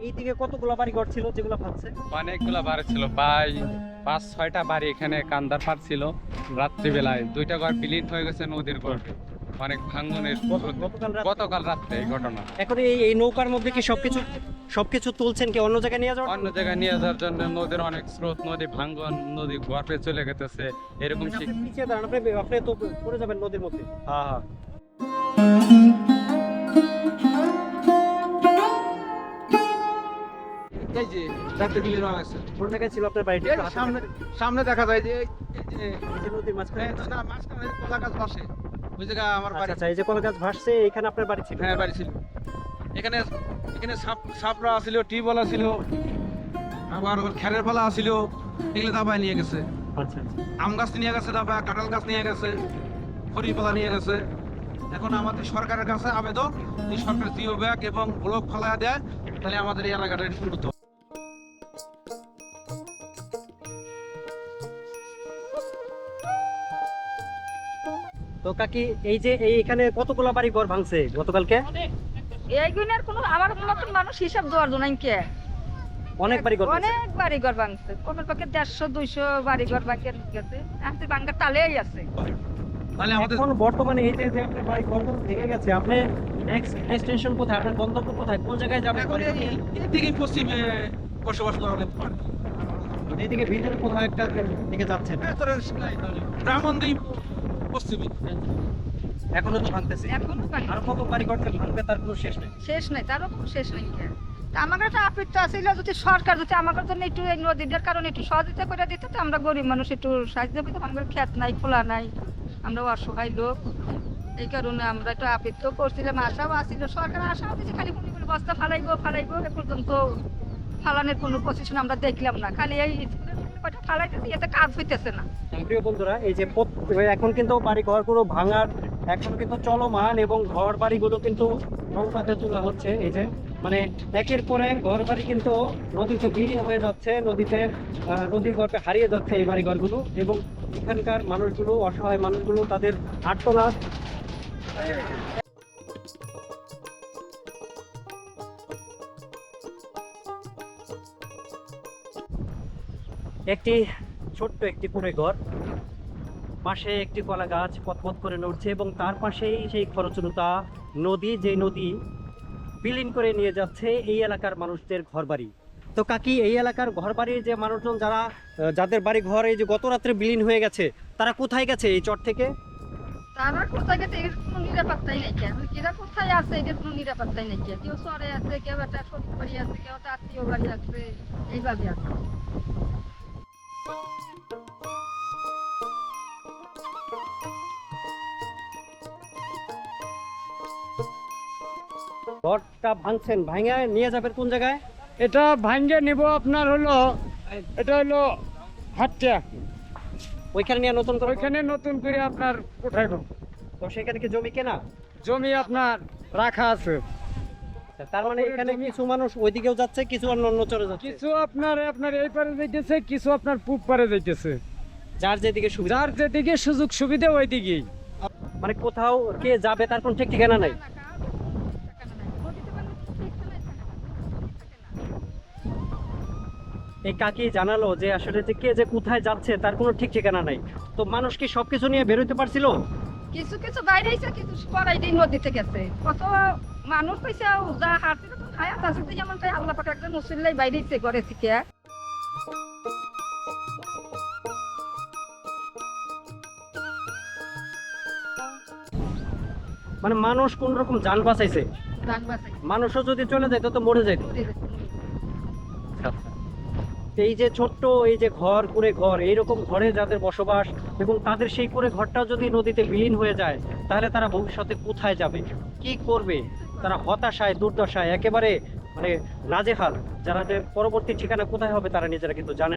এইদিকে কতগুলো বাড়ি ঘর ছিল যেগুলো ভাঙছে? অনেকগুলা বাড়ি ছিল, প্রায় 5-6টা বাড়ি এখানে কান্দার পার ছিল। রাত্রিবেলায় 2টা ঘর বিলীন হয়ে গেছে নদীর গর্ভে, অনেক ভাঙনের গতকাল রাত্রে এই ঘটনা। এখন এই নৌকার মধ্যে কি সবকিছু সবকিছু তুলছেন কি অন্য জায়গায় নিয়ে যাওয়ার? অন্য জায়গায় নিয়ে যাওয়ার জন্য নদীর অনেক স্রোত, নদী ভাঙ্গন, নদী গর্ভে চলে গেছে এরকম। আপনি পিছিয়ে দাঁড়ান, আপনি তো পড়ে যাবেন নদীর মধ্যে। হ্যাঁ হ্যাঁ। এই যে চারটে বিলি রং আছে, কোন জায়গায় ছিল আপনার বাড়িটা? এই সামনে সামনে দেখা যায় যে এই যে এই যে নদীর মাঝখানে। না, মাঝখানে কলা গাছ বসে, ওই জায়গা আমার আচ্ছা বাড়ি। আচ্ছা, এই যে কলা গাছ ভাসছে, এখানে আপনার বাড়ি ছিল? হ্যাঁ, বাড়ি ছিল। এখানে এখানে সাপড়া ছিল, টিউবওয়েল ছিল, আবার খেরের পালা ছিল, এগুলো দাবায় নিয়ে গেছে। আচ্ছা আচ্ছা। আম গাছ নিয়ে গেছে, দাবা কাঁঠাল গাছ নিয়ে গেছে, খড়িপালা নিয়ে গেছে। এখন আমাদের সরকারের কাছে আবেদন, এই সরকার জিও ব্যাগ এবং ব্লক ফালা দেয়, তাহলে আমাদের এই এলাকাটা উন্নত। তো কাকি, এই যে এইখানে কতগুলো বাড়ি ঘর ভাঙছে গতকালকে? এইগুলোর কোনো আমার মতন মানুষ হিসাব দেওয়ার জন্য কে অনেক বাড়ি ঘর ভাঙছে। অনেক বাড়িঘর ভাঙছে, কোন পক্ষে 150-200 বাড়িঘর ভাঙে গেছে, এখন ভাঙার তালেই আছে। তাহলে আমাদের এখন বর্তমানে এই যে আপনার বাড়ি ঘর ভেঙে গেছে, আপনি নেক্সট ডেস্টিনেশন কোথায়, আপনার গন্তব্য কোথায়, কোন জায়গায় যাবেন? এখন এদিকে পশ্চিমে বসবাস করা যেতে পারে। এইদিকে ভিতরে কোথাও একটা দিকে যাচ্ছেন? ব্রাহ্মণদ্বীপ পশ্চিমে। এখনো তো ভাঙতেছে। এখনো ভাঙে। আর কত বাড়ি ঘর ভাঙবে তার কোনো শেষ নেই। শেষ নাই, তারও কোনো শেষ নাই কে। তা আমার কাছে আপত্তি আছিল যদি সরকার যদি আমাদের জন্য একটু এই নদীটার কারণে একটু সহযোগিতা করে দিত, তো আমরা গরিব মানুষ একটু সাহায্য পেতাম। আমাদের ক্ষেত নাই, খোলা নাই, আমরা অসহায় লোক, এই কারণে আমরা একটু আপত্তিও করছিলাম, আশাও আসছিল। সরকার আশাও দিচ্ছে খালি কোনো বস্তা ফালাইবো এ পর্যন্ত ফালানোর কোনো পজিশন আমরা দেখলাম না, খালি এই স্কুলের কটা ফালাইতেছে, এতে কাজ হইতেছে না। প্রিয় বন্ধুরা, এই যে এখন কিন্তু বাড়ি ঘরগুলো ভাঙার এখনো কিন্তু চলমান, এবং ঘর বাড়িগুলো কিন্তু নৌকাতে তোলা হচ্ছে। এই যে মানে একের পরে ঘর বাড়ি কিন্তু নদীতে বিলীন হয়ে যাচ্ছে, নদীর গর্ভে হারিয়ে যাচ্ছে এই বাড়ি ঘরগুলো, এবং এখানকার মানুষগুলো, অসহায় মানুষগুলো, তাদের আর্তনাদ। একটি ছোট্ট একটি কুঁড়ে ঘর, পাশে একটি কলা গাছ পথ করে নড়ছে, এবং তার পাশেই সেই খরচরুতা নদী, যে নদী বিলীন করে নিয়ে যাচ্ছে এই এলাকার মানুষদের ঘরবাড়ি। তো কাকি, এই এলাকার ঘরবাড়ির যে মানুষজন যাদের বাড়ি ঘর এই যে গত রাত্রে বিলীন হয়ে গেছে, তারা কোথায় গেছে এই চর থেকে? তারা কোথায় গেছে এর কোনো নিরাপত্তাই নাই, কিরা কোথায় আছে এদের কোনো নিরাপত্তাই নাই। কেউ শহরে আছে, কেউ একটা শ্বশুর বাড়ি আছে, কেউ একটা আত্মীয় বাড়ি আছে, এইভাবে আছে। ঘরটা ভাঙছেন, ভাঙা নিয়ে যাবেন কোন জায়গায়? এটা ভাঙ্গে নিব আপনার হলো, এটা হলো হাটটা, ওইখানে নিয়ে নতুন করে? ওইখানে নতুন করে আপনার কোঠায় দেব। তো সেখানে কি জমি কেনা? জমি আপনার রাখা আছে। তার মানে এখানে কিছু মানুষ ওইদিকেও যাচ্ছে, কিছু অন্য চলে যাচ্ছে। কিছু আপনার আপনার এই পারে যাইতেছে, কিছু আপনার পূব পারে যাইতেছে, যার যেদিকে সুবিধা। যার যেদিকে সুযোগ সুবিধা ওই দিকেই। মানে কোথাও কে যাবে তার কোনো ঠিক ঠিকানা নাই। এই কাকি জানালো যে আসলে যে কে যে কোথায় যাচ্ছে তার কোনো ঠিক ঠিকানা নাই। তো মানুষ কি সবকিছু নিয়ে বেরোতে পারছিল? কিছু কিছু বাইরে এসে কিছু পড়াই দিন নদীতে গেছে, কত মানুষ পয়সা যা হাতে হায়াত আছে, যেমন তাই আল্লাহ পাক একজন মুসল্লাই বাইরে এসে ঘরে থেকে। মানে মানুষ কোন রকম যান বাঁচাইছে। মানুষও যদি চলে যেত তো মরে যেত। এই যে ছোট্ট এই যে কুঁড়ে ঘর, এইরকম ঘরে যাদের বসবাস, এবং তাদের সেই কুঁড়ে ঘরটা যদি নদীতে বিলীন হয়ে যায়, তাহলে তারা ভবিষ্যতে কোথায় যাবে, কি করবে? তারা হতাশায়, দুর্দশায়, একেবারে মানে নাজেহাল। যারা যে পরবর্তী ঠিকানা কোথায় হবে তারা নিজেরা কিন্তু জানে।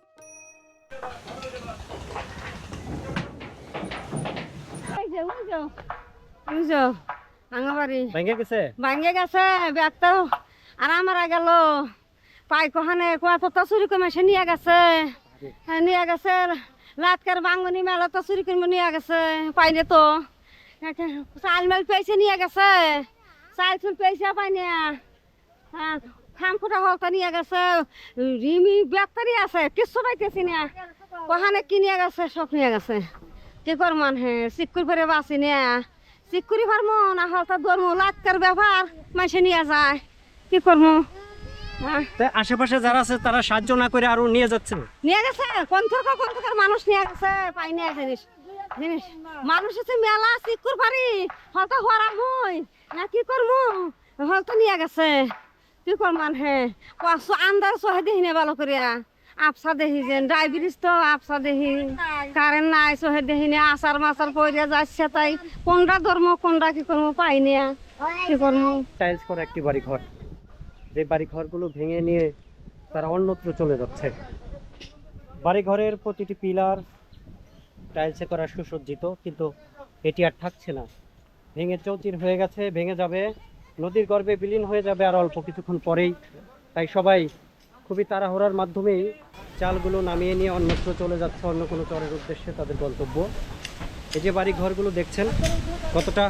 ভেঙে গেছে, ভাঙ্গে গেছে ব্যাগটা, আর আমার গেল পাই কখানে কুয়াশা চুরি করে সে নিয়ে গেছে রাতকার বাঙ্গনি মেলা তো চুরি করে নিয়ে গেছে, পাইনে তো চাল মেল পেয়েছে নিয়ে গেছে, চাল চুল পেয়েছে পাইনে, খামখুটা হলতা নিয়ে গেছে, রিমি ব্যাপারি আছে, কিছু পাইতেছি না। ওখানে কি নিয়ে গেছে, সব নিয়ে গেছে। কি করমান চিকুর ফেরে বাঁচি নিয়ে চিকুরি পারমো না, হলতা ধরমো, লাটকার ব্যাপার মাসে নিয়ে যায়। কি করবো? তাই আশেপাশে যারা আছে তারা সাহায্য না করে আরো নিয়ে যাচ্ছে। নিয়ে গেছে কোন থেকে মানুষ নিয়ে গেছে, পাই নিয়ে জিনিস জিনিস মানুষ আছে মেলা চিকুর পারি হলতা হরা হই না, কি করবো? হলতা নিয়ে গেছে। কি করমান আন্দার সহে দেখি না ভালো করিয়া, আপসা দেখি যে ডায়াবেটিস তো আপসা দেখি, কারেন্ট নাই সহে দেখি না, আচার মাচার পড়িয়া যাচ্ছে, তাই কোনটা ধর্ম কোনটা কি করবো পাই নিয়া, কি করবো? টাইলস করা একটি বাড়ি ঘর, যে বাড়ি ঘরগুলো ভেঙে নিয়ে তারা অন্যত্র চলে যাচ্ছে। বাড়ি ঘরের প্রতিটি পিলার টাইলসে করা সুসজ্জিত, কিন্তু এটি আর থাকছে না, ভেঙে চৌচির হয়ে গেছে, ভেঙে যাবে, নদীর গর্ভে বিলীন হয়ে যাবে আর অল্প কিছুক্ষণ পরেই। তাই সবাই খুবই তাড়াহুড়ার মাধ্যমেই চালগুলো নামিয়ে নিয়ে অন্যত্র চলে যাচ্ছে, অন্য কোনো চরের উদ্দেশ্যে তাদের গন্তব্য। এই যে বাড়ি ঘরগুলো দেখছেন কতটা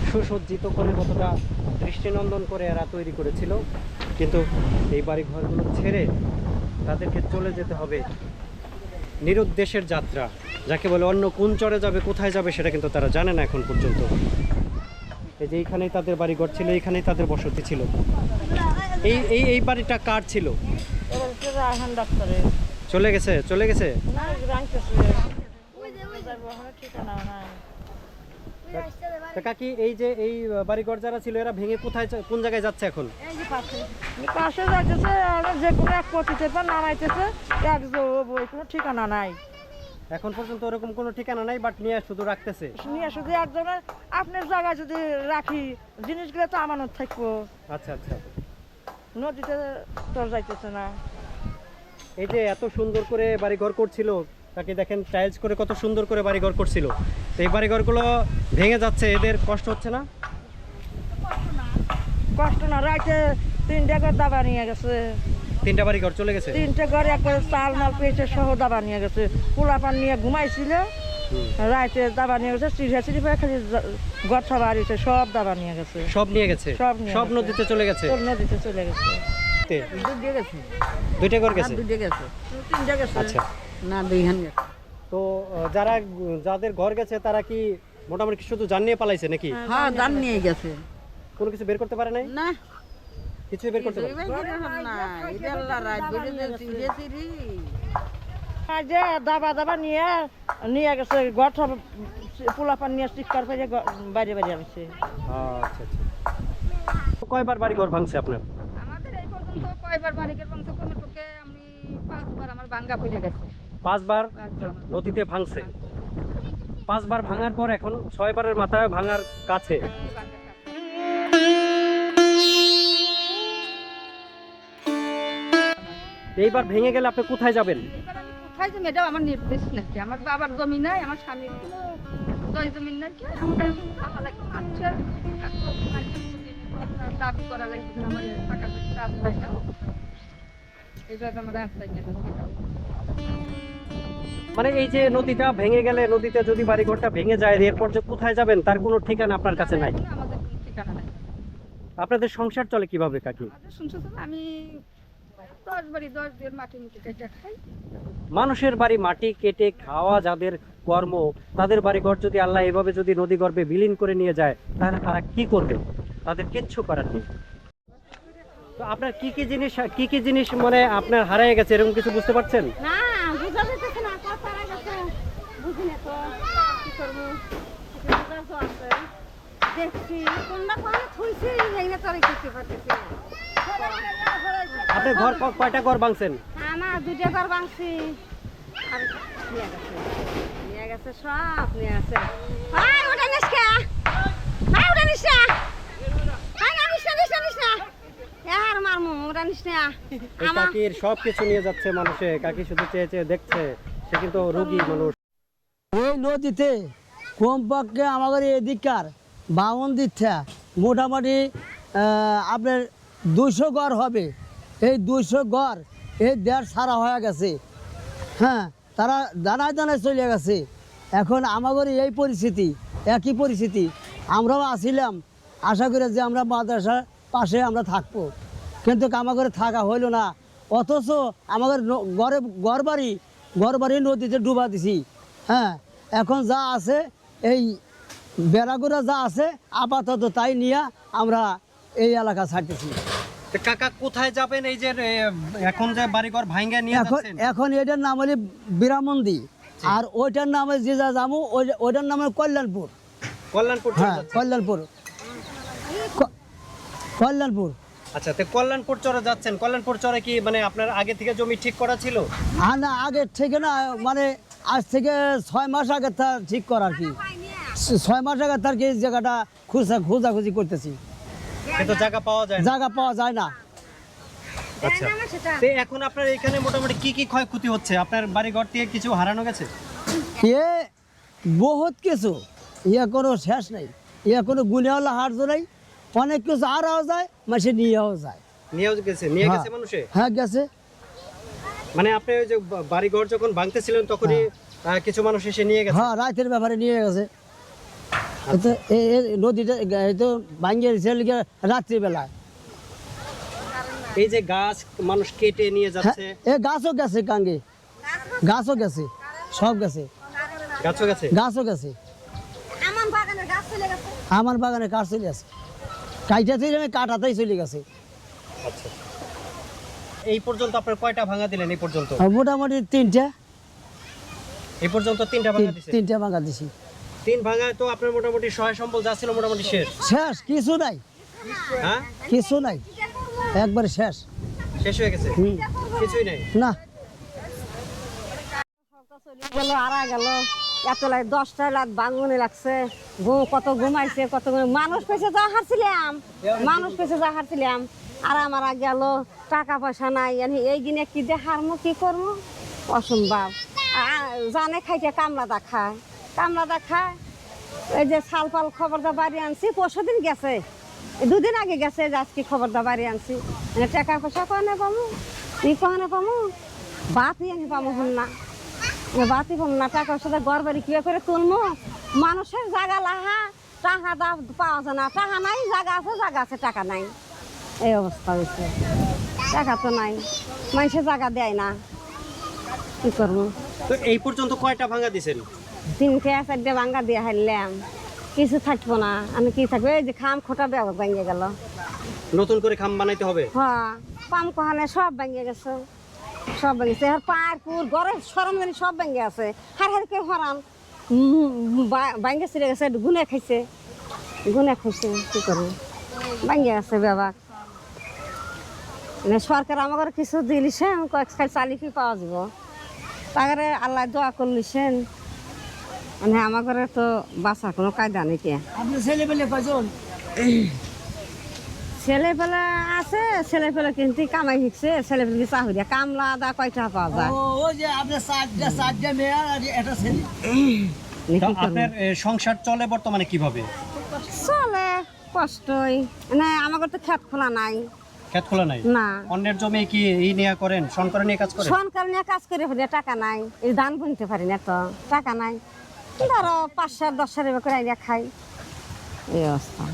সুসজ্জিত করে, কতটা দৃষ্টিনন্দন করে এরা তৈরি করেছিল, কিন্তু এই বাড়ি ঘরগুলো ছেড়ে তাদেরকে চলে যেতে হবে নিরুদ্দেশের যাত্রা, যাকে বলে অন্য কোন চরে যাবে, কোথায় যাবে সেটা কিন্তু তারা জানে না এখন পর্যন্ত। এই যে এইখানেই তাদের বাড়িঘর ছিল, এইখানেই তাদের বসতি ছিল। এই এই এই বাড়িটা কার ছিল? চলে গেছে, চলে গেছে। তা কাকি, এই যে এই বাড়িঘর যারা ছিল এরা ভেঙে কোথায়, কোন জায়গায় যাচ্ছে এখন? পাশে যাইতেছে, যে কোনো এক পথিতে নামাইতেছে, এক কোনো ঠিকানা নাই। এখন পর্যন্ত ওরকম কোনো ঠিকানা নাই, বাট নিয়ে শুধু রাখতেছে। নিয়ে শুধু একজনের আপনার জায়গায় যদি রাখি, জিনিসগুলো তো আমানত থাকবো। আচ্ছা আচ্ছা। নদীতে তোর যাইতেছে না। এই যে এত সুন্দর করে বাড়িঘর করছিল, তাকে দেখেন টাইলস করে কত সুন্দর করে বাড়িঘর করছিল, তো এই বাড়িঘরগুলো ভেঙে যাচ্ছে, এদের কষ্ট হচ্ছে না? কষ্ট না, রাইতে 3টা ঘর দাবা নিয়ে গেছে, 3টা বাড়িঘর চলে গেছে। 3টা ঘর একবার চাল মাল পেয়েছে সহ দাবা নিয়ে গেছে। পোলাপান নিয়ে ঘুমাইছিল, রাইতে দাবা নিয়ে গেছে, চিড়ি পায়ে খালি ঘর সব হারিয়েছে, সব দাবা নিয়ে গেছে, সব নিয়ে গেছে, সব নদীতে চলে গেছে। নদীতে চলে গেছে। দুইটা ঘর গেছে, 3টা গেছে। আচ্ছা। না, 2খান গেছে। তো যাদের ঘর গেছে তারা কি মোটামুটি শুধু জান নিয়ে পালাইছে নাকি? হ্যাঁ, জান নিয়ে গেছে। কোনো কিছু বের করতে পারে নাই? না, কিছুই বের করতে পারে যে দাবা নিয়ে গেছে, ঘর সব পোলাপান নিয়ে চিৎকার করে বাইরে বাইরে আসছে। আচ্ছা আচ্ছা। কয়বার বাড়ি ঘর ভাঙছে আপনার? আমাদের এই পর্যন্ত কয়বার বাড়িঘর ভাঙছে, কোনোটুকে আমি 5বার আমার ভাঙ্গা পড়ে গেছে। 5বার নদীতে ভাঙছে। 5বার ভাঙার পর এখন 6বারের মাথায় ভাঙার কাছে। এইবার ভেঙে গেলে আপনি কোথায় যাবেন? এবার আমি কোথায় যাবো এটাও আমার নির্দেশ নাকি, আমার বাবার জমি নাই, আমার স্বামীর দই জমি নাকি, আমার লাগবে মানুষের দাবি করা লাগবে, আমার টাকা পয়সা এইভাবে আমার রাস্তায় গেল। মানে এই যে নদীটা ভেঙে গেলে, নদীতে যদি বাড়িঘরটা ভেঙে যায়, এরপর যে কোথায় যাবেন তার কোনো ঠিকানা আপনার কাছে নাই। আমাদের কোনো ঠিকানা নাই। আপনাদের সংসার চলে কিভাবে কাকি? শুনছো তো, আমি 10 বাড়ি 10 দিন মাটি মুটি কেটে খাই। মানুষের বাড়ি মাটি কেটে খাওয়া যাদের কর্ম, তাদের বাড়িঘর যদি আল্লাহ এভাবে যদি নদী গর্ভে বিলীন করে নিয়ে যায়, তাহলে তারা কি করবে? তাদের কিচ্ছু করার নেই। তো আপনার কি কি জিনিস মানে আপনার হারিয়ে গেছে, এরকম কিছু বুঝতে পারছেন? না, বুঝা যেতেছে না, কথা গেছে, বুঝি না তো কি করবো। দেখছি কোনটা কোন থুইছি, ভেঙে চলে করতে পারতেছি। আপনি ঘর কয়টা ঘর ভাঙছেন? আমার 2টা ঘর ভাঙছি, আর নিয়ে গেছে সব নিয়ে গেছে। হাই ওটা নিস্কা, হাই ওটা নিস্কা, হাই না নিস্কা নিস্কা নিস্কা, আর মারমু ওটা নিস্কা। এই কাকির সব কিছু নিয়ে যাচ্ছে মানুষে, কাকি শুধু চেয়ে চেয়ে দেখছে, সে কিন্তু রোগী মানুষ। ওই নদীতে কমপক্ষে আমাদের এদিককার 52 দিকটা মোটামুটি আপনার 200 ঘর হবে। এই 200 ঘর এই দেড় সারা হয়ে গেছে। হ্যাঁ, তারা দানায় দানায় চলে গেছে। এখন আমাদের এই পরিস্থিতি, একই পরিস্থিতি। আমরাও আসিলাম আশা করে যে আমরা মাদ্রাসার পাশে আমরা থাকবো, কিন্তু আমাদের থাকা হইলো না, অথচ আমাদের ঘর বাড়ি নদীতে ডুবা দিছি। হ্যাঁ, এখন যা আছে এই বেড়াগুড়া যা আছে আপাতত তাই নিয়ে আমরা এই এলাকা ছাড়তেছি। তো কাকা কোথায় যাবেন এই যে এখন যে বাড়িঘর ভাঙ্গা নিয়ে এখন যাচ্ছেন? এখন এটার নাম হলে বিরামন্দি, আর ওইটার নাম যে যা যাবো ওইটার নাম হলো কল্যাণপুর। কল্যাণপুর চলে হ্যাঁ, যাচ্ছেন। কল্যাণপুর। আচ্ছা, তো কল্যাণপুর চরে যাচ্ছেন। কল্যাণপুর চরে কি মানে আপনার আগে থেকে জমি ঠিক করা ছিল? আর না, আগে থেকে না, মানে আজ থেকে 6 মাস আগে তার ঠিক করা আর কি। 6 মাস আগে তার কি জায়গাটা খোঁজাখুঁজি করতেছি, কিন্তু জায়গা পাওয়া যায় না। জায়গা পাওয়া যায় না। আচ্ছা, তো এখন আপনার এখানে মোটামুটি কি কি ক্ষয়ক্ষতি হচ্ছে? আপনার বাড়িঘর থেকে কিছু হারানো গেছে? এ বহুত কিছু, কোনো শেষ নেই, কোনো গুণেওয়ালা হার্য নেই। অনেক কিছু হারাও যায়, মাসে নিয়েও যায়। নিয়ে গেছে মানুষে? হ্যাঁ, গেছে। মানে আপনি ওই যে বাড়িঘর যখন ভাঙতেছিলেন তখনই কিছু মানুষ এসে নিয়ে গেছে? হ্যাঁ, রাতের ব্যাপারে নিয়ে গেছে। তো নদীটা তো ভাঙিয়ে দিয়েছে রাত্রিবেলায়। এই যে গাছ মানুষ কেটে নিয়ে যাচ্ছে, এ গাছও গেছে, গাঙ্গে গাছও গেছে, সব গেছে, গাছও গেছে। গাছও গেছে। আমার বাগানের গাছ চলে গেছে। আমার বাগানে কাঠ চলে আছে, কাটাতেই চলে গেছে। আচ্ছা, এই পর্যন্ত আপনার কয়টা ভাঙা দিলেন? এই পর্যন্ত আর মোটামুটি 3টা। এই পর্যন্ত 3টা ভাঙা দিছেন? 3টা ভাঙা দিছি। 3 ভাঙায় তো আপনার মোটামুটি সহায় সম্বল যা ছিল মোটামুটি শেষ। শেষ, কিছু নাই, হ্যাঁ, কিছু নাই, একবারে শেষ। শেষ হয়ে গেছে, কিছুই নেই। না, গেল আড়া গেল, এত লাগে 10টা রাত বাঙনে লাগছে, কত ঘুমাইছে, কত মানুষ পেছে যা হারছিলাম, আর আমার গেল, টাকা পয়সা নাই, এই দিনে কি দিয়ে হারমো, কি করবো, অসম্ভব। জানে খাইতে কামলাদা খায়, এই যে সালপাল খবরদা বাড়ি আনছি, 5 দিন গেছে, 2 দিন আগে গেছে, যে আজকে খবরদা বাড়ি আনছি, টাকা পয়সা কনে পামু, কি কনে পামু, বাতি আমি পামু হন না, বাতি পামু না, টাকার সাথে ঘর বাড়ি কিভাবে করে তুলমু, মানুষের জায়গা লাহা, টাকা পাওয়া যায় না, টাকা নাই, জায়গা আছে, টাকা নাই, এই অবস্থা হয়েছে। টাকা তো নাই, মানুষের জায়গা দেয় না, কি করবো। তো এই পর্যন্ত কয়টা ভাঙা দিছেন? 3-4টা ভাঙ্গা দিয়ে হারলাম, কিছু থাকবো না, আমি কি থাকবো, এই যে খাম খোটা ব্যবহার ভেঙে গেল, নতুন করে খাম বানাইতে হবে। হ্যাঁ, পাম কোহানে সব ভেঙে গেছে, সব ভেঙেছে, আর পারপুর ঘরের সরঞ্জানি সব ভেঙে আছে, হার কে হরান ভাঙ্গে ছিঁড়ে গেছে, গুনে খাইছে, কি করবো, ভেঙে আছে ব্যবহার। সরকার আমাকে কিছু দিলিছে, কয়েক চালি কি পাওয়া যাব, তাকে আল্লাহ দোয়া করলিছেন, আমাকে তো বাঁচার কোনো কায়দা নেই। কে আপনার ছেলেপেলে কয়জন? ছেলেপেলে আছে, ছেলেপেলে কিন্তু কামাই শিখছে, ছেলেপেলে চাহুরিয়া কামলা দা কয়টা পাওয়া যায়। ওই যে আপনার 4টা মেয়ে আর একটা ছেলে। তো আপনার সংসার চলে বর্তমানে কিভাবে? চলে কষ্টই, আমাকে তো ক্ষেত খোলা নাই। ক্ষেত খোলা নাই? না। অন্যের জমি কি এই নিয়ে করেন, সরকার নিয়ে কাজ করেন? সরকার নিয়ে কাজ করে ফেলে টাকা নাই, এই ধান বুনতে পারি না, তো টাকা নাই, ধরো 5-10 করে আইডিয়া খাই, এই অবস্থা।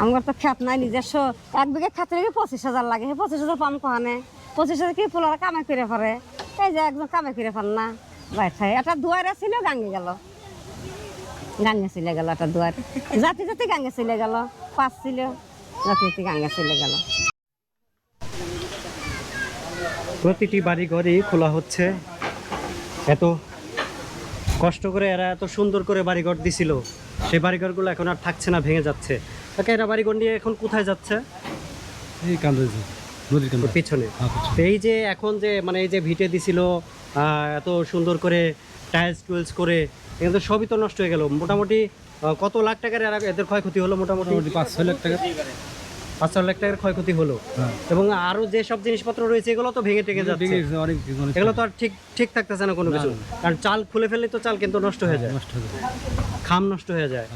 আমার তো ক্ষেত নাই নিজস্ব, 1 বিঘা ক্ষেত লেগে 25,000 লাগে, 25,000 পাম কোহানে, 25,000 কি পোলারা কামাই করে পারে, এই যে একজন কামাই করে পার না, বাইরে একটা দুয়ারে ছিল, গাঙ্গে চলে গেল, একটা দুয়ার জাতি গাঙ্গে চলে গেল, 5 ছিল, জাতি গাঙ্গে চলে গেল। প্রতিটি বাড়ি ঘরই খোলা হচ্ছে, এত কষ্ট করে এরা এত সুন্দর করে বাড়িঘর দিছিল, সেই বাড়িঘরগুলো এখন আর থাকছে না, ভেঙে যাচ্ছে। তাকে এরা বাড়িঘর নিয়ে এখন কোথায় যাচ্ছে? এই কান্দে নদীর কান্দে পিছনে। তো এই যে এখন যে মানে এই যে ভিটে দিছিল, এত সুন্দর করে টাইলস করে, কিন্তু সবই তো নষ্ট হয়ে গেল। মোটামুটি কত লাখ টাকার এদের ক্ষয়ক্ষতি হলো? মোটামুটি 5-6 লাখ টাকা। 5-6 লাখ টাকার ক্ষয়ক্ষতি হলো। এবং আরো যে সব জিনিসপত্র রয়েছে এগুলো তো ভেঙে টেকে যাচ্ছে, এগুলো তো আর ঠিক থাকতেছে না কোনো কিছু। কারণ চাল খুলে ফেললে তো চাল কিন্তু নষ্ট হয়ে যায়, খাম নষ্ট হয়ে যায়,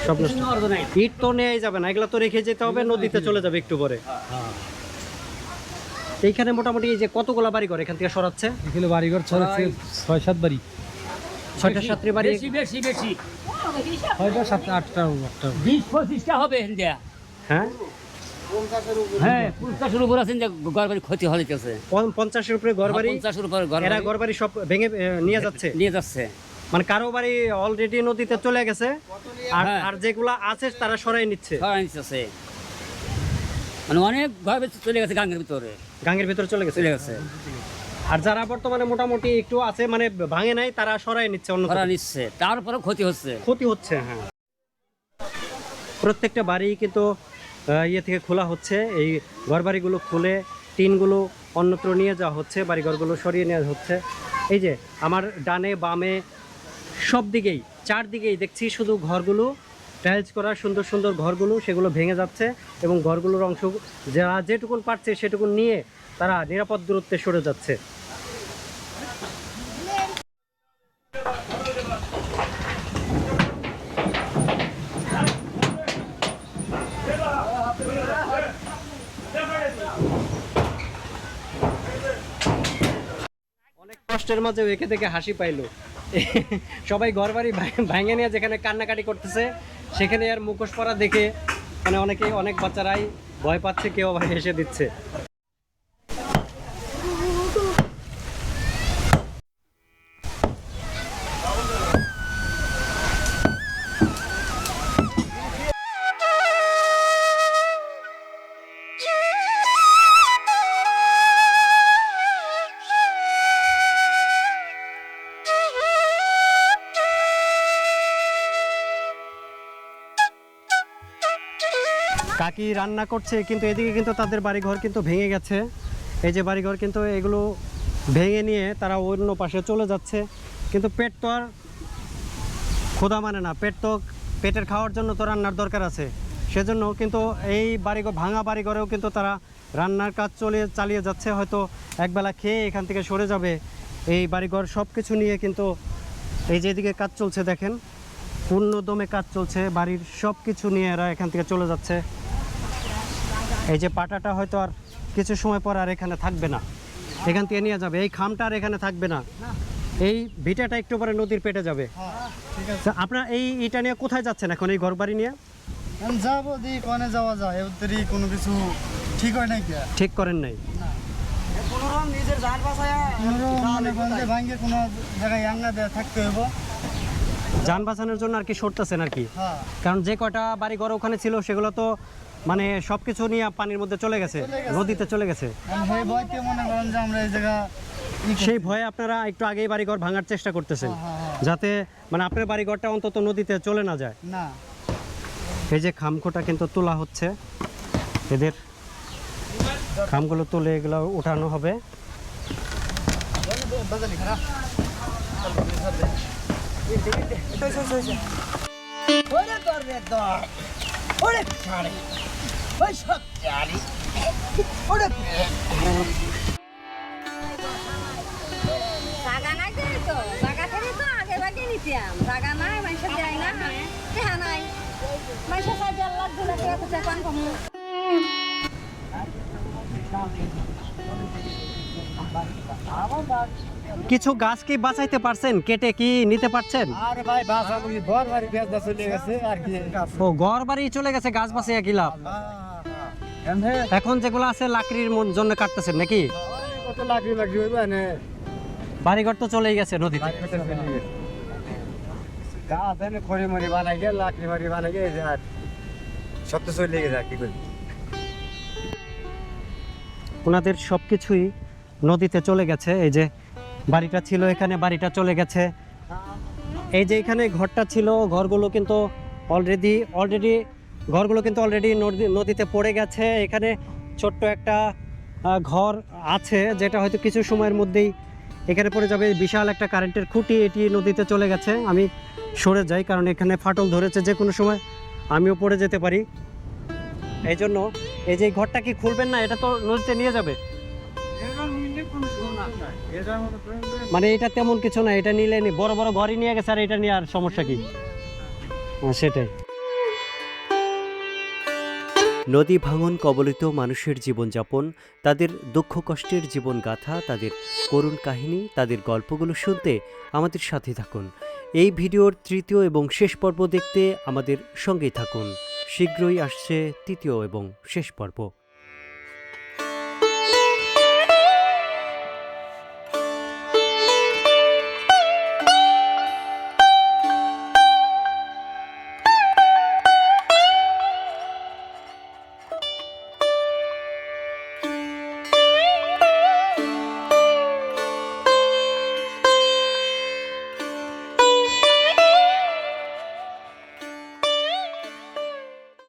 সব নষ্ট। ইট তো নেওয়াই যাবে না, এগুলো তো রেখে যেতে হবে, নদীতে চলে যাবে একটু পরে। এইখানে মোটামুটি এই যে কতগুলা বাড়ি ঘর এখান থেকে সরাচ্ছে? এখানে বাড়িঘর ছড়াচ্ছে 6-7 বাড়ি, 6টা-7টা বাড়ি। বেশি 6টা 7টা 8টা 20-25টা হবে। হ্যাঁ, হ্যাঁ 50-এর উপর আছেন যে ঘর বাড়ি ক্ষতি হয়ে যাচ্ছে 50-এর উপরে ঘরবাড়ি, 50-এর উপর ঘর এরা ঘরবাড়ি সব ভেঙে নিয়ে যাচ্ছে। নিয়ে যাচ্ছে। মানে কারো বাড়ি অলরেডি নদীতে চলে গেছে, আর হ্যাঁ। আর যেগুলা আছে তারা সরাই নিচ্ছে। সরাই নিচ্ছে, মানে অনেক ঘর বাড়ি চলে গেছে গাঙ্গের ভিতরে, গাঙ্গের ভিতরে চলে গেছে। চলে গেছে। আর যারা বর্তমানে মোটামুটি একটু আছে মানে ভাঙে নাই, তারা সরাই নিচ্ছে, অন্য সরাই নিচ্ছে, তারপরে ক্ষতি হচ্ছে। ক্ষতি হচ্ছে। হ্যাঁ, প্রত্যেকটা বাড়ি কিন্তু ইয়ে থেকে খোলা হচ্ছে, এই ঘরবাড়িগুলো খুলে টিনগুলো অন্যত্র নিয়ে যাওয়া হচ্ছে, বাড়িঘরগুলো সরিয়ে নেওয়া হচ্ছে। এই যে আমার ডানে বামে সব দিকেই, চারদিকেই দেখছি শুধু ঘরগুলো, টাইলস করা সুন্দর সুন্দর ঘরগুলো, সেগুলো ভেঙে যাচ্ছে এবং ঘরগুলোর অংশ যারা যেটুকুন পারছে সেটুকুন নিয়ে তারা নিরাপদ দূরত্বে সরে যাচ্ছে। অনেক কষ্টের মাঝে একে থেকে হাসি পাইলো। সবাই ঘরবাড়ি ভাঙে নিয়ে যেখানে কান্নাকাটি করতেছে, সেখানে আর মুখোশ পরা দেখে মানে অনেক বাচ্চারাই ভয় পাচ্ছে, কেউ আবার হেসে দিচ্ছে। কাকি রান্না করছে, কিন্তু এদিকে কিন্তু তাদের বাড়িঘর কিন্তু ভেঙে গেছে। এই যে বাড়িঘর কিন্তু এগুলো ভেঙে নিয়ে তারা অন্য পাশে চলে যাচ্ছে। কিন্তু পেট তো আর ক্ষুধা মানে না, পেটের খাওয়ার জন্য তো রান্নার দরকার আছে। সেজন্য কিন্তু এই বাড়িঘর, ভাঙা বাড়িঘরেও কিন্তু তারা রান্নার কাজ চালিয়ে যাচ্ছে। হয়তো একবেলা খেয়ে এখান থেকে সরে যাবে। এই বাড়িঘর সব কিছু নিয়ে কিন্তু এই যেদিকে কাজ চলছে দেখেন, পূর্ণদমে কাজ চলছে, বাড়ির সব কিছু নিয়ে এরা এখান থেকে চলে যাচ্ছে। এই যে পাটাটা হয়তো আর কিছু সময় পর আর এখানে থাকবে না, এখান থেকে নিয়ে যাবে। এই খামটা আর এখানে থাকবে না, এই ভিটাটা একটু পরে নদীর পেটে যাবে। আপনার এটা নিয়ে কোথায় যাচ্ছেন এখন, এই ঘর বাড়ি নিয়ে? যাবো দি কোনে যাওয়া যায়, এবারে কোনো কিছু ঠিক হয় নাই, ঠিক করেন নাই। নিজের জান বাঁচায়া মনে করেন যে ভাঙ্গে কোনো জায়গায় আঙ্গা দেওয়া থাকতে হইব। যান বাঁচানোর জন্য আর কি সরতেছেন আর কি। হ্যাঁ, কারণ যে কটা বাড়ি ঘর ওখানে ছিল সেগুলো তো মানে সবকিছু নিয়ে পানির মধ্যে চলে গেছে, নদীতে চলে গেছে। সেই ভয়তে মনে করেন যে আমরা এই জায়গা সেই ভয়ে আপনারা একটু আগেই বাড়িঘর ভাঙার চেষ্টা করতেছেন, যাতে মানে আপনার বাড়িঘরটা অন্তত নদীতে চলে না যায়। না, এই যে খামখোটা কিন্তু তোলা হচ্ছে, এদের খামগুলো তুলে এগুলো উঠানো হবে। জায়গা নাই তো, জায়গা থেকে তো আগে বাগে নিতাম, জায়গা নাই, মানুষের যায় না, দেখা নাই, মানুষের সাইড আল্লাহ দিলে এত টাকা কম। কিছু গাছ কি বাঁচাইতে পারছেন, কেটে কি নিতে পারছেন? আরে ভাই বাসা ঘর বাড়ি বেচা চলে গেছে আর কি। ও ঘর বাড়ি চলে গেছে, গাছ বাঁচাইয়া কি লাভ? এখন যেগুলো আছে লাকড়ির জন্য কাটতেছেন নাকি? কত লাকড়ি হইবে না, বাড়িঘর তো চলেই গেছে নদীতে। গাছ এনে খড়ি মরি বানাই গে, লাকড়ি মারি বানাই গে, আর সব তো চলে গেছে, কি করি। ওনাদের সব কিছুই নদীতে চলে গেছে। এই যে বাড়িটা ছিল এখানে, বাড়িটা চলে গেছে। এই যে এখানে ঘরটা ছিল, ঘরগুলো কিন্তু অলরেডি ঘরগুলো কিন্তু অলরেডি নদীতে পড়ে গেছে। এখানে ছোট্ট একটা ঘর আছে, যেটা হয়তো কিছু সময়ের মধ্যেই এখানে পড়ে যাবে। বিশাল একটা কারেন্টের খুঁটি, এটি নদীতে চলে গেছে। আমি সরে যাই, কারণ এখানে ফাটল ধরেছে, যে কোনো সময় আমিও পড়ে যেতে পারি। এই জন্য এই যে ঘরটা কি খুলবেন না, এটা তো নদীতে নিয়ে যাবে। মানে এটা তেমন কিছু না, এটা নিলে বড় বড় ঘরই নিয়ে গেছে, আর এটা নিয়ে আর সমস্যা কি? সেটাই। নদী ভাঙন কবলিত মানুষের জীবনযাপন, তাদের দুঃখ কষ্টের জীবনগাথা, তাদের করুণ কাহিনী, তাদের গল্পগুলো শুনতে আমাদের সাথে থাকুন। এই ভিডিওর তৃতীয় এবং শেষ পর্ব দেখতে আমাদের সঙ্গেই থাকুন। শীঘ্রই আসছে তৃতীয় এবং শেষ পর্ব।